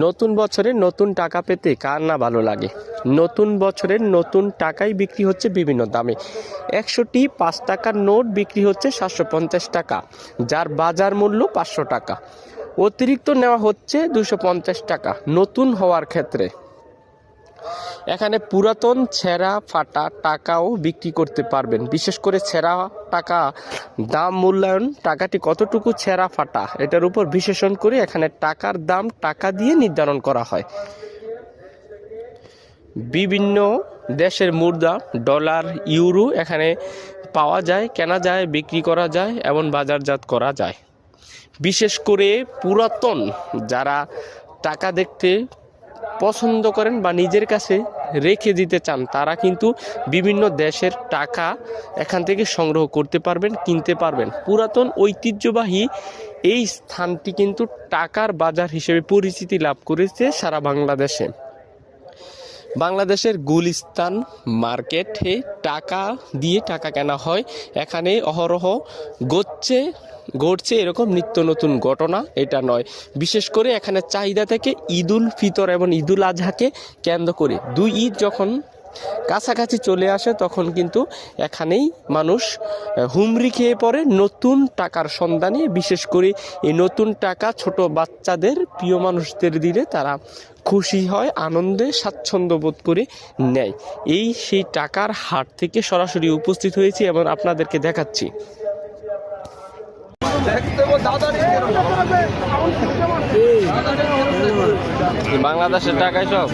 নতুন বছরে নতুন টাকা পেতে কার না ভালো লাগে। নতুন বছরের নতুন টাকাই বিক্রি হচ্ছে বিভিন্ন দামে। 100টি 5 টাকার নোট বিক্রি হচ্ছে 750 টাকা, যার বাজার মূল্য 500 টাকা। অতিরিক্ত নেওয়া হচ্ছে 250 টাকা নতুন হওয়ার ক্ষেত্রে। এখানে পুরাতন ছেঁড়া ফাটা টাকাও বিক্রি করতে পারবেন। বিশেষ করে ছেঁড়া টাকা দাম মূল্যায়ন, টাকাটি কতটুকু ছেঁড়া ফাটা এটার উপর বিশ্লেষণ করে এখানে টাকার দাম টাকা দিয়ে নির্ধারণ করা হয়। বিভিন্ন দেশের মুদ্রা, ডলার, ইউরো এখানে পাওয়া যায়, কেনা যায়, বিক্রি করা যায় এবং বাজারজাত করা যায়। বিশেষ করে পুরাতন যারা টাকা দেখতে পছন্দ করেন বা নিজের কাছে রেখে দিতে চান, তারা কিন্তু বিভিন্ন দেশের টাকা এখান থেকে সংগ্রহ করতে পারবেন, কিনতে পারবেন। পুরাতন ঐতিহ্যবাহী এই স্থানটি কিন্তু টাকার বাজার হিসেবে পরিচিতি লাভ করেছে সারা বাংলাদেশে। বাংলাদেশের গুলিস্তান মার্কেটে টাকা দিয়ে টাকা কেনা হয়। এখানে অহরহ ঘটছে এরকম নিত্য নতুন ঘটনা, এটা নয়। বিশেষ করে এখানে চাহিদা থেকে ঈদুল ফিতর এবং ঈদুল আজহাকে কেন্দ্র করে, দুই ঈদ যখন কাছাকাছি চলে আসে তখন কিন্তু এখানেই মানুষ হুমড়ি খেয়ে পড়ে নতুন টাকার সন্ধানে। বিশেষ করে এই নতুন টাকা ছোট বাচ্চাদের, প্রিয় মানুষদের দিলে তারা খুশি হয়, আনন্দে স্বাচ্ছন্দ্য বোধ করে নেয়। এই সেই টাকার হাট থেকে সরাসরি উপস্থিত হয়েছি এবং আপনাদেরকে দেখাচ্ছি। বাংলাদেশের টাকায় সব